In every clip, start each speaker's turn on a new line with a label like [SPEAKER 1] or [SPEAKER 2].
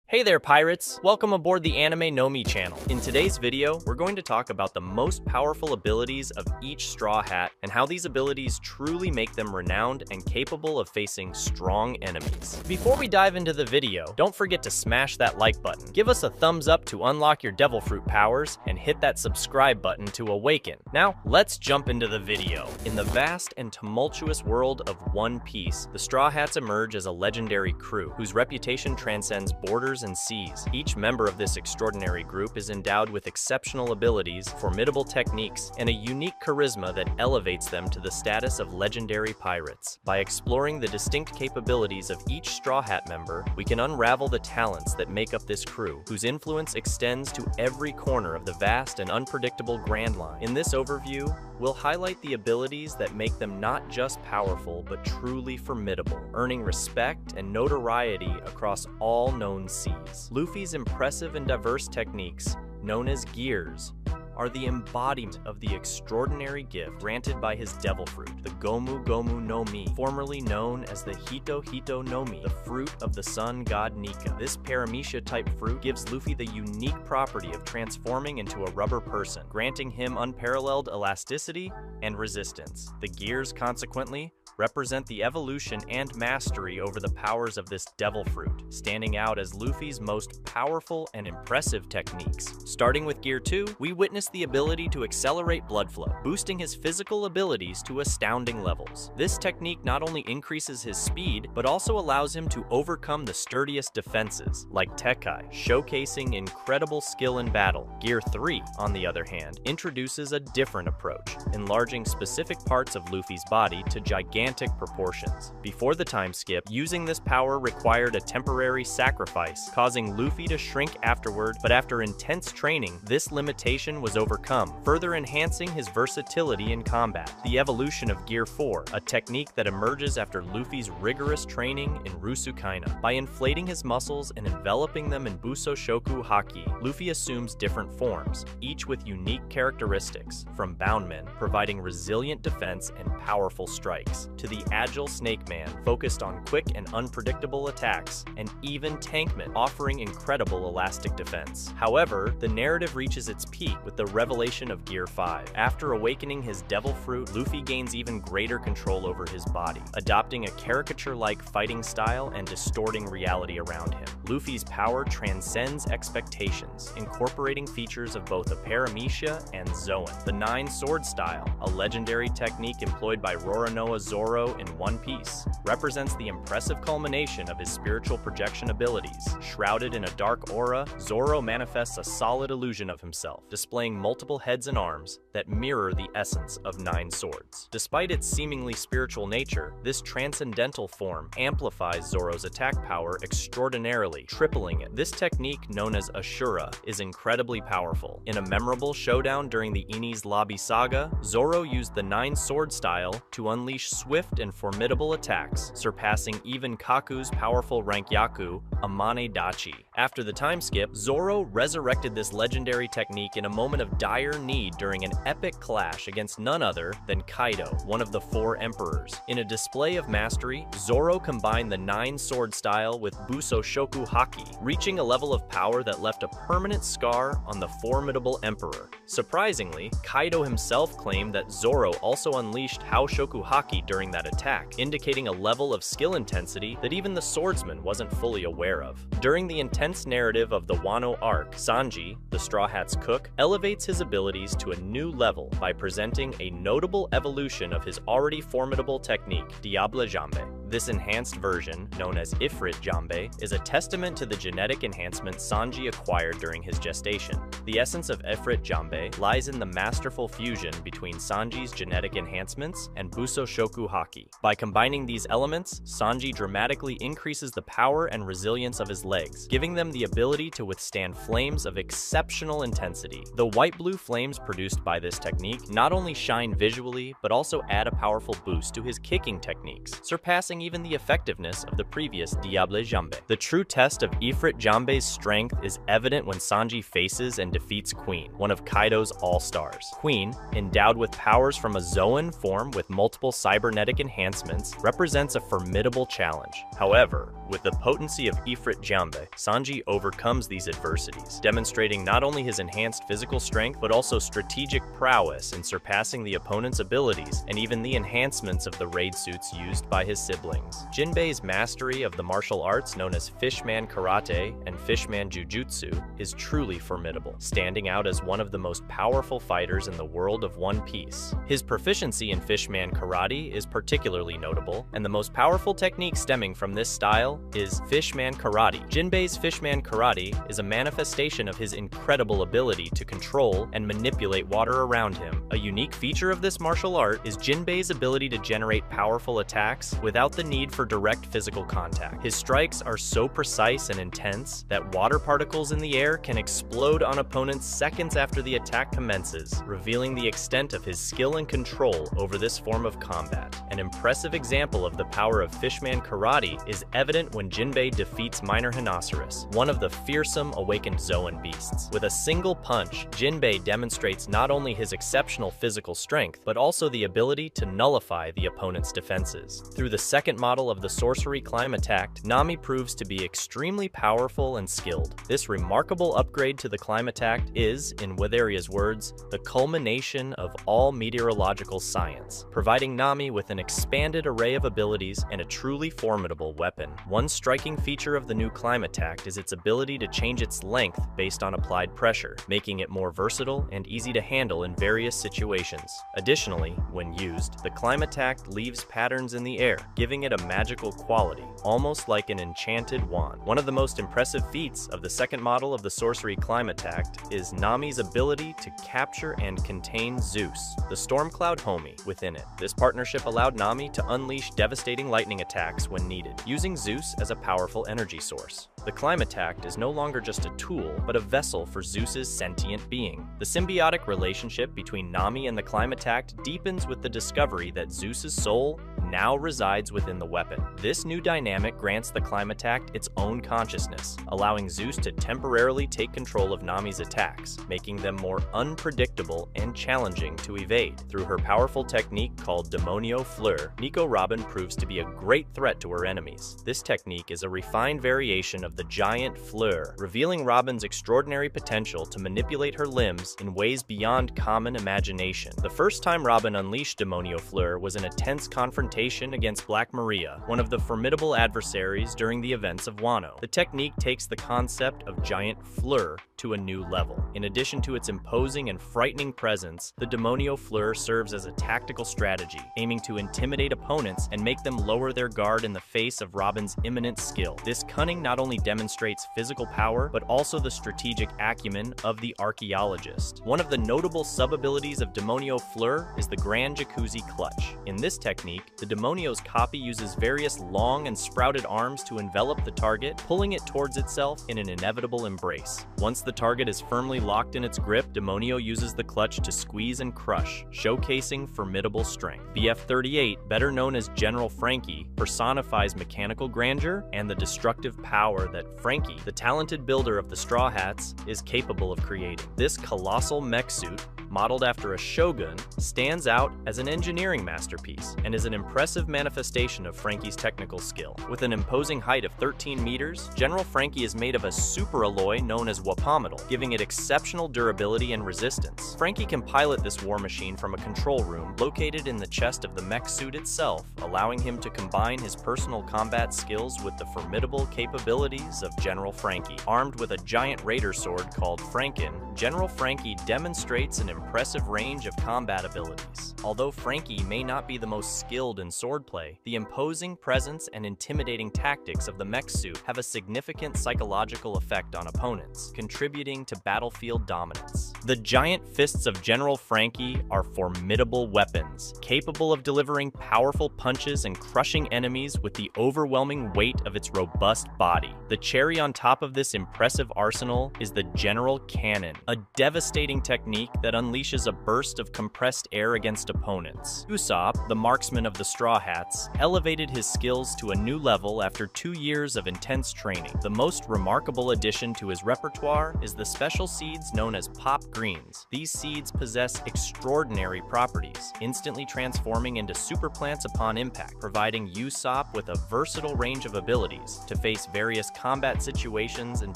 [SPEAKER 1] Hey there, pirates! Welcome aboard the Animenomi channel. In today's video, we're going to talk about the most powerful abilities of each Straw Hat and how these abilities truly make them renowned and capable of facing strong enemies. Before we dive into the video, don't forget to smash that like button, give us a thumbs up to unlock your Devil Fruit powers, and hit that subscribe button to awaken. Now, let's jump into the video. In the vast and tumultuous world of One Piece, the Straw Hats emerge as a legendary crew whose reputation transcends borders and seas. Each member of this extraordinary group is endowed with exceptional abilities, formidable techniques, and a unique charisma that elevates them to the status of legendary pirates. By exploring the distinct capabilities of each Straw Hat member, we can unravel the talents that make up this crew, whose influence extends to every corner of the vast and unpredictable Grand Line. In this overview, we'll highlight the abilities that make them not just powerful, but truly formidable, earning respect and notoriety across all known seas. Luffy's impressive and diverse techniques, known as gears, are the embodiment of the extraordinary gift granted by his Devil Fruit, the Gomu Gomu no Mi, formerly known as the Hito Hito no Mi, the fruit of the sun god Nika. This paramecia-type fruit gives Luffy the unique property of transforming into a rubber person, granting him unparalleled elasticity and resistance. The gears, consequently, represent the evolution and mastery over the powers of this Devil Fruit, standing out as Luffy's most powerful and impressive techniques. Starting with Gear 2, we witness the ability to accelerate blood flow, boosting his physical abilities to astounding levels. This technique not only increases his speed, but also allows him to overcome the sturdiest defenses, like Tekai, showcasing incredible skill in battle. Gear 3, on the other hand, introduces a different approach, enlarging specific parts of Luffy's body to gigantic proportions. Before the time skip, using this power required a temporary sacrifice, causing Luffy to shrink afterward, but after intense training, this limitation was overcome, further enhancing his versatility in combat. The evolution of Gear 4, a technique that emerges after Luffy's rigorous training in Rusukaina. By inflating his muscles and enveloping them in Buso Shoku Haki, Luffy assumes different forms, each with unique characteristics, from Boundman, providing resilient defense and powerful strikes, to the agile Snake Man, focused on quick and unpredictable attacks, and even Tankman, offering incredible elastic defense. However, the narrative reaches its peak with the revelation of Gear 5. After awakening his Devil Fruit, Luffy gains even greater control over his body, adopting a caricature-like fighting style and distorting reality around him. Luffy's power transcends expectations, incorporating features of both a paramecia and Zoan. The Nine Sword Style, a legendary technique employed by Roronoa Zoro in One Piece, represents the impressive culmination of his spiritual projection abilities. Shrouded in a dark aura, Zoro manifests a solid illusion of himself, displaying multiple heads and arms that mirror the essence of Nine Swords. Despite its seemingly spiritual nature, this transcendental form amplifies Zoro's attack power extraordinarily, tripling it. This technique, known as Ashura, is incredibly powerful. In a memorable showdown during the Enies Lobby Saga, Zoro used the Nine Sword Style to unleash swift and formidable attacks, surpassing even Kaku's powerful Rankyaku, Amane Dachi. After the time skip, Zoro resurrected this legendary technique in a moment of dire need during an epic clash against none other than Kaido, one of the four emperors. In a display of mastery, Zoro combined the Nine Sword Style with Buso Shoku Haki, reaching a level of power that left a permanent scar on the formidable emperor. Surprisingly, Kaido himself claimed that Zoro also unleashed Haoshoku Haki during that attack, indicating a level of skill intensity that even the swordsman wasn't fully aware of. During the intense narrative of the Wano arc, Sanji, the Straw Hat's cook, elevates his abilities to a new level by presenting a notable evolution of his already formidable technique, Diable Jambe. This enhanced version, known as Ifrit Jambe, is a testament to the genetic enhancement Sanji acquired during his gestation. The essence of Ifrit Jambe lies in the masterful fusion between Sanji's genetic enhancements and Buso Shoku Haki. By combining these elements, Sanji dramatically increases the power and resilience of his legs, giving them the ability to withstand flames of exceptional intensity. The white-blue flames produced by this technique not only shine visually, but also add a powerful boost to his kicking techniques, surpassing surpassing even the effectiveness of the previous Diable Jambe. The true test of Ifrit Jambe's strength is evident when Sanji faces and defeats Queen, one of Kaido's all-stars. Queen, endowed with powers from a Zoan form with multiple cybernetic enhancements, represents a formidable challenge. However, with the potency of Ifrit Jambe, Sanji overcomes these adversities, demonstrating not only his enhanced physical strength, but also strategic prowess in surpassing the opponent's abilities and even the enhancements of the raid suits used by his siblings. Jinbe's mastery of the martial arts known as Fishman Karate and Fishman Jujutsu is truly formidable, standing out as one of the most powerful fighters in the world of One Piece. His proficiency in Fishman Karate is particularly notable, and the most powerful technique stemming from this style is Fishman Karate. Jinbe's Fishman Karate is a manifestation of his incredible ability to control and manipulate water around him. A unique feature of this martial art is Jinbe's ability to generate powerful attacks without the need for direct physical contact. His strikes are so precise and intense that water particles in the air can explode on opponents seconds after the attack commences, revealing the extent of his skill and control over this form of combat. An impressive example of the power of Fishman Karate is evident when Jinbe defeats Minor Rhinoceros, one of the fearsome awakened Zoan beasts. With a single punch, Jinbe demonstrates not only his exceptional physical strength, but also the ability to nullify the opponent's defenses. Through the second model of the sorcery climb tact, Nami proves to be extremely powerful and skilled. This remarkable upgrade to the climb tact is, in Witheria's words, the culmination of all meteorological science, providing Nami with an expanded array of abilities and a truly formidable weapon. One striking feature of the new climb tact is its ability to change its length based on applied pressure, making it more versatile and easy to handle in various situations. Additionally, when used, the climb tact leaves patterns in the air, giving it a magical quality, almost like an enchanted wand. One of the most impressive feats of the second model of the sorcery climb tact is Nami's ability to capture and contain Zeus, the Stormcloud homie, within it. This partnership allowed Nami to unleash devastating lightning attacks when needed, using Zeus as a powerful energy source. The climb tact is no longer just a tool, but a vessel for Zeus's sentient being. The symbiotic relationship between Nami and the climb tact deepens with the discovery that Zeus's soul now resides within the weapon. This new dynamic grants the climb tact its own consciousness, allowing Zeus to temporarily take control of Nami's attacks, making them more unpredictable and challenging to evade. Through her powerful technique called Demonio Fleur, Nico Robin proves to be a great threat to her enemies. This technique is a refined variation of the giant Fleur, revealing Robin's extraordinary potential to manipulate her limbs in ways beyond common imagination. The first time Robin unleashed Demonio Fleur was in a tense confrontation against Black Maria, one of the formidable adversaries during the events of Wano. The technique takes the concept of giant Fleur to a new level. In addition to its imposing and frightening presence, the Demonio Fleur serves as a tactical strategy, aiming to intimidate opponents and make them lower their guard in the face of Robin's imminent skill. This cunning not only demonstrates physical power, but also the strategic acumen of the archaeologist. One of the notable sub-abilities of Demonio Fleur is the Grand Jacuzzi Clutch. In this technique, the Demonio's copy uses various long and sprouted arms to envelop the target, pulling it towards itself in an inevitable embrace. Once the target is firmly locked in its grip, Demonio uses the clutch to squeeze and crush, showcasing formidable strength. BF-38, better known as General Franky, personifies mechanical grandeur and the destructive power that Franky, the talented builder of the Straw Hats, is capable of creating. This colossal mech suit, modeled after a shogun, stands out as an engineering masterpiece and is an impressive manifestation of Franky's technical skill. With an imposing height of 13 meters, General Franky is made of a superalloy known as wapometal, giving it exceptional durability and resistance. Franky can pilot this war machine from a control room located in the chest of the mech suit itself, allowing him to combine his personal combat skills with the formidable capabilities of General Franky. Armed with a giant raider sword called Franken, General Franky demonstrates an impressive range of combat abilities. Although Franky may not be the most skilled in swordplay, the imposing presence and intimidating tactics of the mech suit have a significant psychological effect on opponents, contributing to battlefield dominance. The giant fists of General Franky are formidable weapons, capable of delivering powerful punches and crushing enemies with the overwhelming weight of its robust body. The cherry on top of this impressive arsenal is the General Cannon, a devastating technique that unleashes a burst of compressed air against opponents. Usopp, the marksman of the Straw Hats, elevated his skills to a new level after 2 years of intense training. The most remarkable addition to his repertoire is the special seeds known as pop greens. These seeds possess extraordinary properties, instantly transforming into super plants upon impact, providing Usopp with a versatile range of abilities to face various combat situations and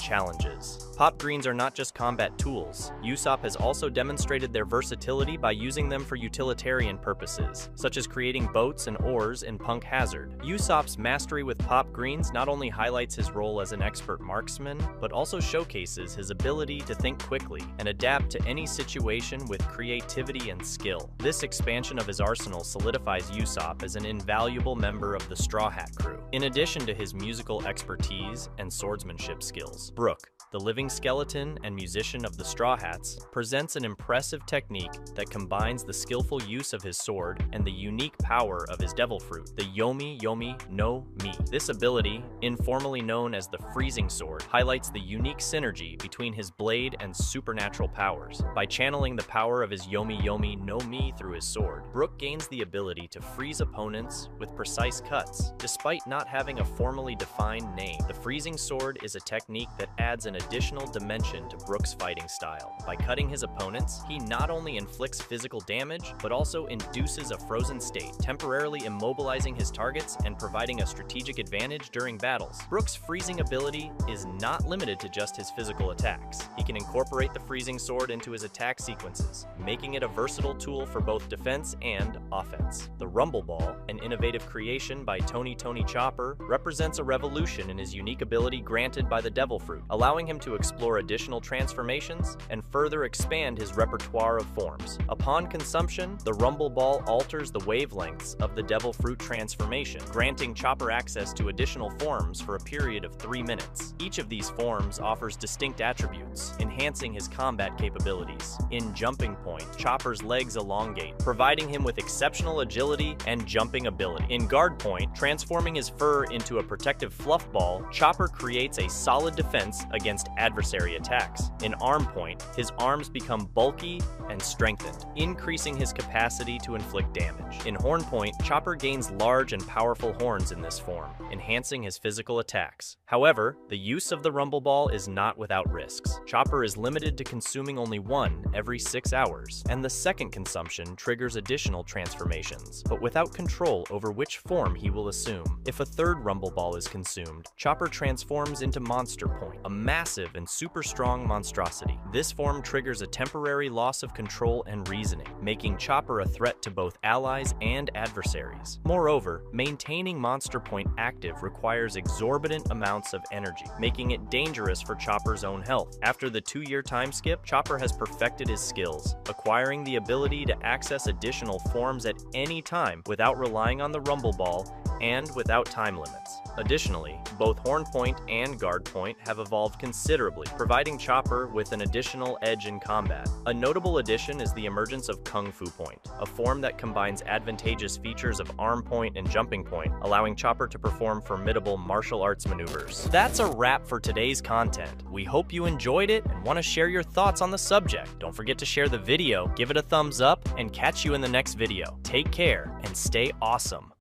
[SPEAKER 1] challenges. Pop greens are not just combat tools. Usopp has also demonstrated their versatility by using them for utilitarian purposes, such as creating boats and oars in Punk Hazard. Usopp's mastery with pop greens not only highlights his role as an expert marksman, but also showcases his ability to think quickly and adapt to any situation with creativity and skill. This expansion of his arsenal solidifies Usopp as an invaluable member of the Straw Hat crew. In addition to his musical expertise and swordsmanship skills, Brook, the living skeleton and musician of the Straw Hats, presents an impressive technique that combines the skillful use of his sword and the unique power of his devil fruit, the Yomi-no-Mi. This ability, informally known as the freezing sword, highlights the unique synergy between his blade and supernatural powers. By channeling the power of his Yomi-no-Mi through his sword, Brook gains the ability to freeze opponents with precise cuts, despite not having a formally defined name. The freezing sword is a technique that adds an additional dimension to Brook's fighting style. By cutting his opponents, he not only inflicts physical damage, but also induces a frozen state, temporarily immobilizing his targets and providing a strategic advantage during battles. Brook's freezing ability is not limited to just his physical attacks. He can incorporate the freezing sword into his attack sequences, making it a versatile tool for both defense and offense. The Rumble Ball, an innovative creation by Tony Chopper, represents a revolution in his unique ability granted by the Devil Fruit, allowing him to explore additional transformations and further expand his repertoire of forms. Upon consumption, the Rumble Ball alters the wavelengths of the Devil Fruit transformation, granting Chopper access to additional forms for a period of 3 minutes. Each of these forms offers distinct attributes, enhancing his combat capabilities. In Jumping Point, Chopper's legs elongate, providing him with exceptional agility and jumping ability. In Guard Point, transforming his fur into a protective fluff ball, Chopper creates a solid defense against adversary attacks. In Arm Point, his arms become bulky and strengthened, increasing his capacity to inflict damage. In Horn Point, Chopper gains large and powerful horns in this form, enhancing his physical attacks. However, the use of the Rumble Ball is not without risks. Chopper is limited to consuming only one every 6 hours, and the second consumption triggers additional transformations, but without control over which form he will assume. If a third Rumble Ball is consumed, Chopper transforms into Monster Point, a massive and super strong monstrosity. This form triggers a temporary loss of control and reasoning, making Chopper a threat to both allies and adversaries. Moreover, maintaining Monster Point active requires exorbitant amounts of energy, making it dangerous for Chopper's own health. After the 2-year time skip, Chopper has perfected his skills, acquiring the ability to access additional forms at any time without relying on the Rumble Ball and without time limits. Additionally, both Horn Point and Guard Point have evolved considerably, providing Chopper with an additional edge in combat. A notable addition is the emergence of Kung Fu Point, a form that combines advantageous features of Arm Point and Jumping Point, allowing Chopper to perform formidable martial arts maneuvers. That's a wrap for today's content. We hope you enjoyed it and want to share your thoughts on the subject. Don't forget to share the video, give it a thumbs up, and catch you in the next video. Take care and stay awesome.